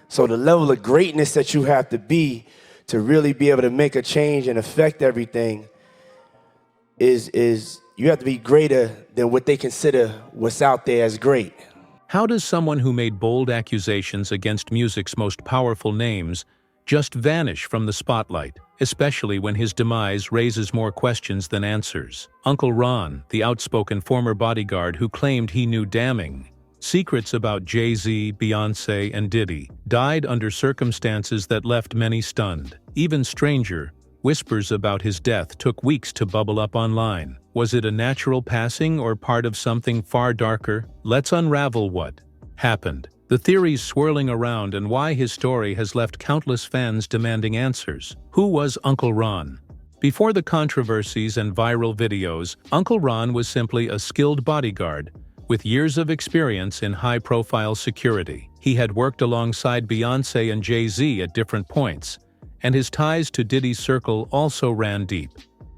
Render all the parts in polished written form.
So the level of greatness that you have to be to really be able to make a change and affect everything is you have to be greater than what they consider what's out there as great. How does someone who made bold accusations against music's most powerful names just vanish from the spotlight, especially when his demise raises more questions than answers? Uncle Ron, the outspoken former bodyguard who claimed he knew damning secrets about Jay-Z, Beyoncé, and Diddy, died under circumstances that left many stunned. Even stranger, whispers about his death took weeks to bubble up online. Was it a natural passing or part of something far darker? Let's unravel what happened, the theories swirling around, and why his story has left countless fans demanding answers. Who was Uncle Ron? Before the controversies and viral videos, Uncle Ron was simply a skilled bodyguard with years of experience in high-profile security. He had worked alongside Beyoncé and Jay-Z at different points, and his ties to Diddy's circle also ran deep.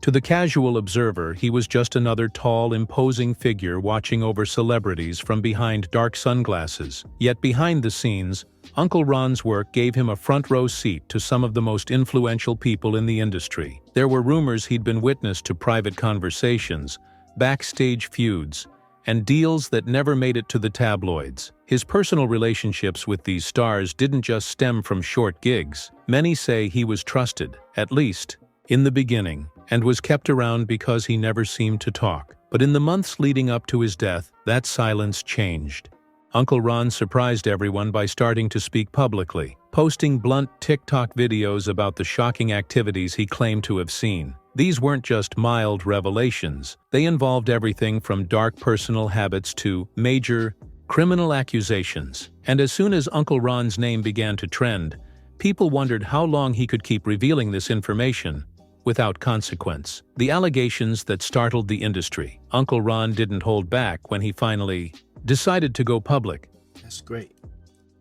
To the casual observer, he was just another tall, imposing figure watching over celebrities from behind dark sunglasses. Yet behind the scenes, Uncle Ron's work gave him a front-row seat to some of the most influential people in the industry. There were rumors he'd been witness to private conversations, backstage feuds, and deals that never made it to the tabloids. His personal relationships with these stars didn't just stem from short gigs. Many say he was trusted, at least in the beginning, and was kept around because he never seemed to talk. But in the months leading up to his death, that silence changed. Uncle Ron surprised everyone by starting to speak publicly, posting blunt TikTok videos about the shocking activities he claimed to have seen. These weren't just mild revelations. They involved everything from dark personal habits to major criminal accusations. And as soon as Uncle Ron's name began to trend, people wondered how long he could keep revealing this information without consequence. The allegations that startled the industry. Uncle Ron didn't hold back when he finally decided to go public. That's great.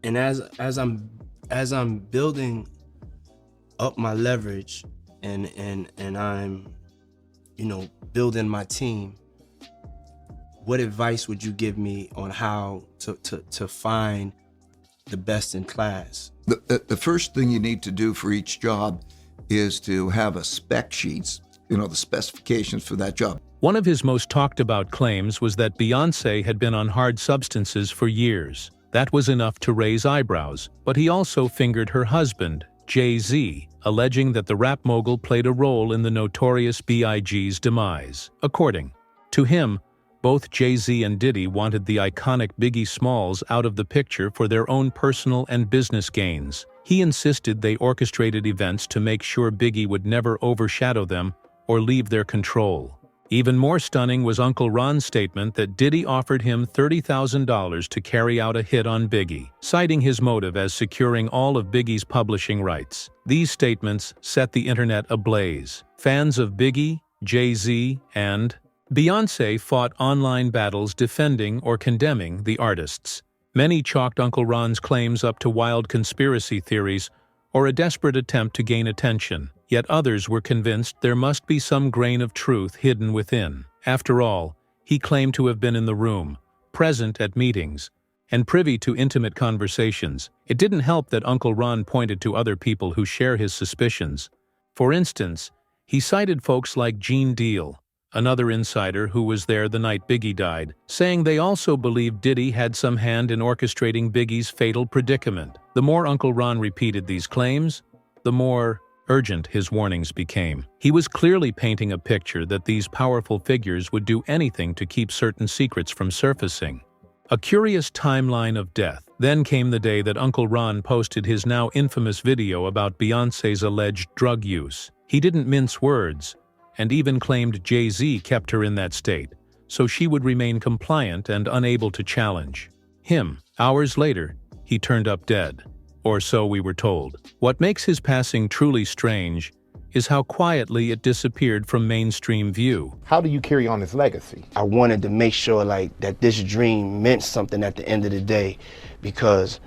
And as I'm building up my leverage and I'm, building my team, what advice would you give me on how to find the best in class? The first thing you need to do for each job is to have a spec sheets, the specifications for that job. One of his most talked about claims was that Beyoncé had been on hard substances for years. That was enough to raise eyebrows, but he also fingered her husband, Jay-Z, alleging that the rap mogul played a role in the notorious B.I.G.'s demise. According to him, both Jay-Z and Diddy wanted the iconic Biggie Smalls out of the picture for their own personal and business gains. He insisted they orchestrated events to make sure Biggie would never overshadow them or leave their control. Even more stunning was Uncle Ron's statement that Diddy offered him $30,000 to carry out a hit on Biggie, citing his motive as securing all of Biggie's publishing rights. These statements set the internet ablaze. Fans of Biggie, Jay-Z, and Beyoncé fought online battles defending or condemning the artists. Many chalked Uncle Ron's claims up to wild conspiracy theories or a desperate attempt to gain attention. Yet others were convinced there must be some grain of truth hidden within. After all, he claimed to have been in the room, present at meetings, and privy to intimate conversations. It didn't help that Uncle Ron pointed to other people who share his suspicions. For instance, he cited folks like Gene Deal, another insider who was there the night Biggie died, saying they also believed Diddy had some hand in orchestrating Biggie's fatal predicament. The more Uncle Ron repeated these claims, the more urgent his warnings became. He was clearly painting a picture that these powerful figures would do anything to keep certain secrets from surfacing. A curious timeline of death. Then came the day that Uncle Ron posted his now infamous video about Beyoncé's alleged drug use. He didn't mince words, and even claimed Jay-Z kept her in that state, so she would remain compliant and unable to challenge him. Hours later, he turned up dead. Or so we were told. What makes his passing truly strange is how quietly it disappeared from mainstream view. How do you carry on his legacy? I wanted to make sure that this dream meant something at the end of the day, because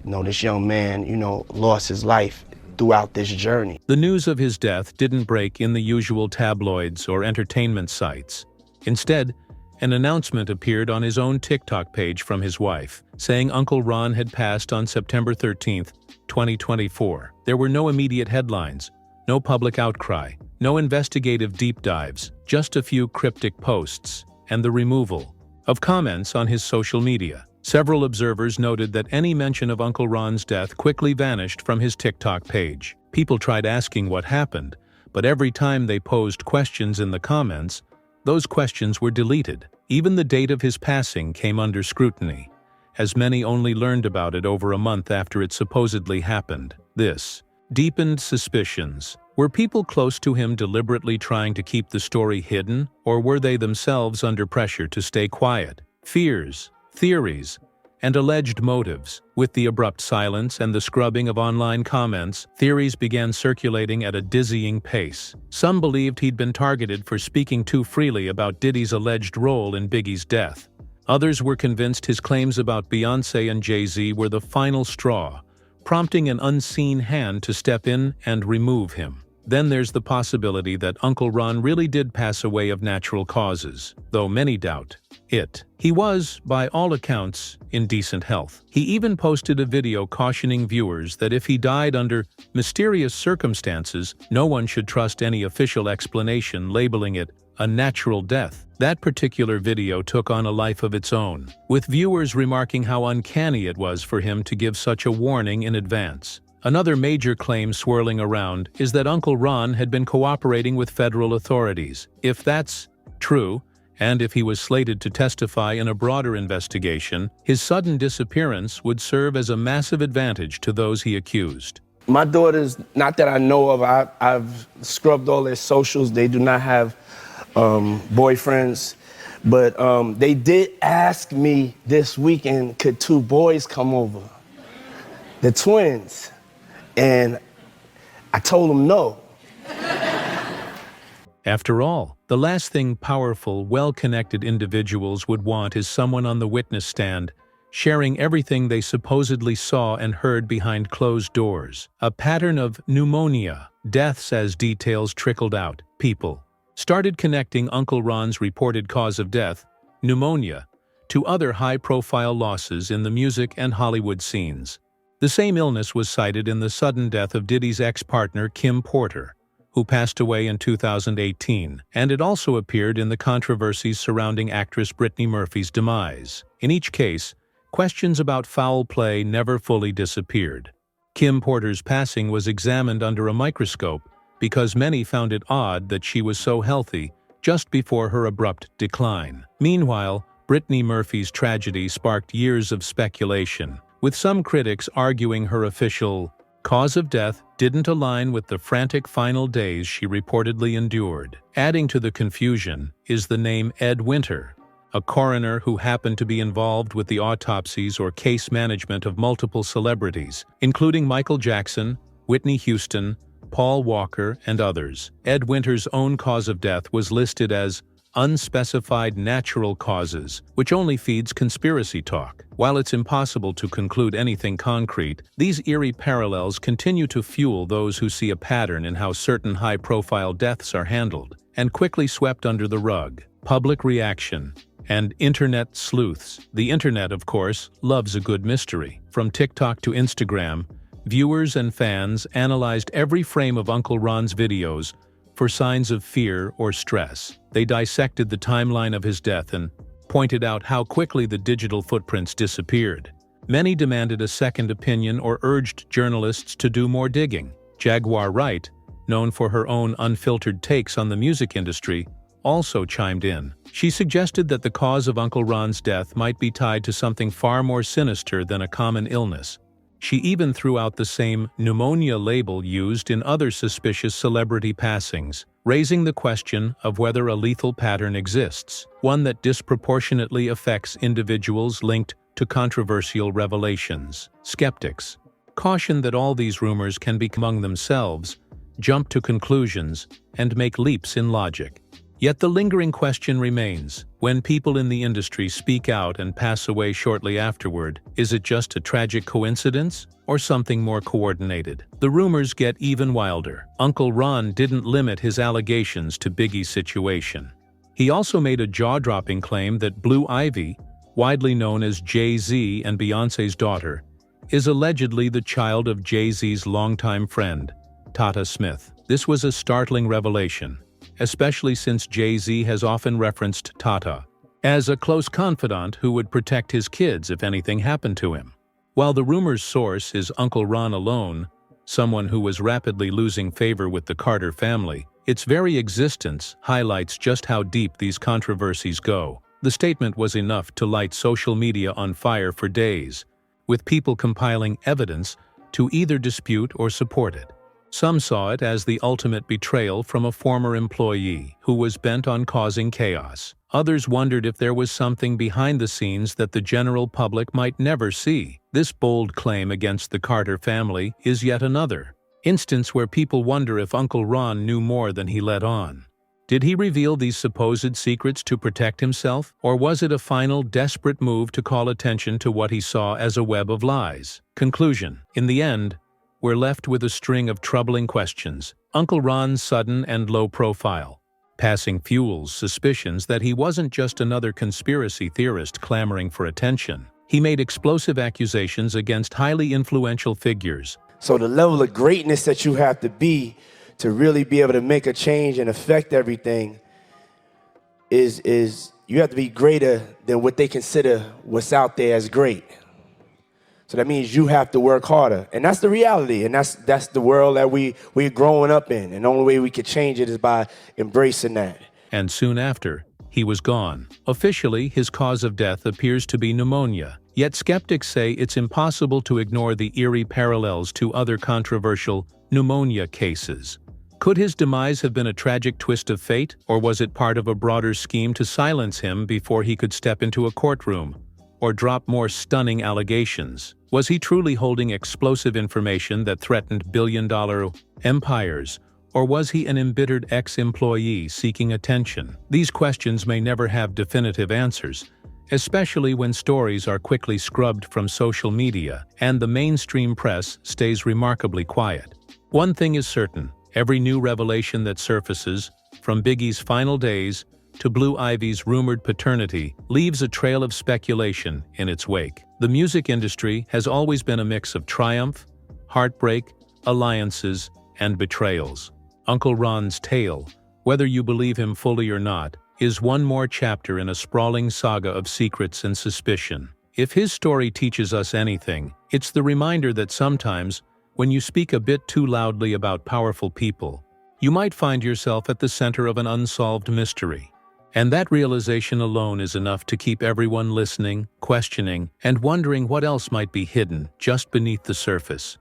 this young man, lost his life throughout this journey. The news of his death didn't break in the usual tabloids or entertainment sites. Instead, an announcement appeared on his own TikTok page from his wife, saying Uncle Ron had passed on September 13, 2024. There were no immediate headlines, no public outcry, no investigative deep dives, just a few cryptic posts, and the removal of comments on his social media. Several observers noted that any mention of Uncle Ron's death quickly vanished from his TikTok page. People tried asking what happened, but every time they posed questions in the comments, those questions were deleted. Even the date of his passing came under scrutiny, as many only learned about it over a month after it supposedly happened. This deepened suspicions. Were people close to him deliberately trying to keep the story hidden, or were they themselves under pressure to stay quiet? Fears, theories, and alleged motives. With the abrupt silence and the scrubbing of online comments, theories began circulating at a dizzying pace. Some believed he'd been targeted for speaking too freely about Diddy's alleged role in Biggie's death. Others were convinced his claims about Beyoncé and Jay-Z were the final straw, prompting an unseen hand to step in and remove him. Then there's the possibility that Uncle Ron really did pass away of natural causes, though many doubt it. He was, by all accounts, in decent health. He even posted a video cautioning viewers that if he died under mysterious circumstances, no one should trust any official explanation, labeling it a natural death. That particular video took on a life of its own, with viewers remarking how uncanny it was for him to give such a warning in advance. Another major claim swirling around is that Uncle Ron had been cooperating with federal authorities. If that's true, and if he was slated to testify in a broader investigation, his sudden disappearance would serve as a massive advantage to those he accused. My daughters, not that I know of, I've scrubbed all their socials. They do not have boyfriends. But they did ask me this weekend, could two boys come over? The twins. And I told them no. After all, the last thing powerful, well-connected individuals would want is someone on the witness stand, sharing everything they supposedly saw and heard behind closed doors. A pattern of pneumonia, deaths as details trickled out. People started connecting Uncle Ron's reported cause of death, pneumonia, to other high-profile losses in the music and Hollywood scenes. The same illness was cited in the sudden death of Diddy's ex-partner Kim Porter, who passed away in 2018, and it also appeared in the controversies surrounding actress Brittany Murphy's demise. In each case, questions about foul play never fully disappeared. Kim Porter's passing was examined under a microscope because many found it odd that she was so healthy just before her abrupt decline. Meanwhile, Brittany Murphy's tragedy sparked years of speculation, with some critics arguing her official cause of death didn't align with the frantic final days she reportedly endured. Adding to the confusion is the name Ed Winter, a coroner who happened to be involved with the autopsies or case management of multiple celebrities, including Michael Jackson, Whitney Houston, Paul Walker, and others. Ed Winter's own cause of death was listed as unspecified natural causes, which only feeds conspiracy talk. While it's impossible to conclude anything concrete, these eerie parallels continue to fuel those who see a pattern in how certain high-profile deaths are handled, and quickly swept under the rug. Public reaction and internet sleuths. The internet, of course, loves a good mystery. From TikTok to Instagram, viewers and fans analyzed every frame of Uncle Ron's videos for signs of fear or stress. They dissected the timeline of his death and pointed out how quickly the digital footprints disappeared. Many demanded a second opinion or urged journalists to do more digging. Jaguar Wright, known for her own unfiltered takes on the music industry, also chimed in. She suggested that the cause of Uncle Ron's death might be tied to something far more sinister than a common illness. She even threw out the same pneumonia label used in other suspicious celebrity passings, raising the question of whether a lethal pattern exists, one that disproportionately affects individuals linked to controversial revelations. Skeptics caution that all these rumors can be among themselves, jump to conclusions, and make leaps in logic. Yet the lingering question remains, when people in the industry speak out and pass away shortly afterward, is it just a tragic coincidence or something more coordinated? The rumors get even wilder. Uncle Ron didn't limit his allegations to Biggie's situation. He also made a jaw-dropping claim that Blue Ivy, widely known as Jay-Z and Beyoncé's daughter, is allegedly the child of Jay-Z's longtime friend, Tata Smith. This was a startling revelation, especially since Jay-Z has often referenced Tata as a close confidant who would protect his kids if anything happened to him. While the rumor's source is Uncle Ron alone, someone who was rapidly losing favor with the Carter family, its very existence highlights just how deep these controversies go. The statement was enough to light social media on fire for days, with people compiling evidence to either dispute or support it. Some saw it as the ultimate betrayal from a former employee who was bent on causing chaos. Others wondered if there was something behind the scenes that the general public might never see. This bold claim against the Carter family is yet another instance where people wonder if Uncle Ron knew more than he let on. Did he reveal these supposed secrets to protect himself, or was it a final, desperate move to call attention to what he saw as a web of lies? Conclusion: in the end, we're left with a string of troubling questions. Uncle Ron's sudden and low profile passing fuels suspicions that he wasn't just another conspiracy theorist clamoring for attention. He made explosive accusations against highly influential figures. So the level of greatness that you have to be to really be able to make a change and affect everything is you have to be greater than what they consider what's out there as great. So that means you have to work harder. And that's the reality. And that's the world that we're growing up in. And the only way we can change it is by embracing that. And soon after, he was gone. Officially, his cause of death appears to be pneumonia. Yet skeptics say it's impossible to ignore the eerie parallels to other controversial pneumonia cases. Could his demise have been a tragic twist of fate, or was it part of a broader scheme to silence him before he could step into a courtroom or drop more stunning allegations? Was he truly holding explosive information that threatened billion-dollar empires, or was he an embittered ex-employee seeking attention? These questions may never have definitive answers, especially when stories are quickly scrubbed from social media and the mainstream press stays remarkably quiet. One thing is certain: every new revelation that surfaces, from Biggie's final days to Blue Ivy's rumored paternity, leaves a trail of speculation in its wake. The music industry has always been a mix of triumph, heartbreak, alliances, and betrayals. Uncle Ron's tale, whether you believe him fully or not, is one more chapter in a sprawling saga of secrets and suspicion. If his story teaches us anything, it's the reminder that sometimes, when you speak a bit too loudly about powerful people, you might find yourself at the center of an unsolved mystery. And that realization alone is enough to keep everyone listening, questioning, and wondering what else might be hidden just beneath the surface.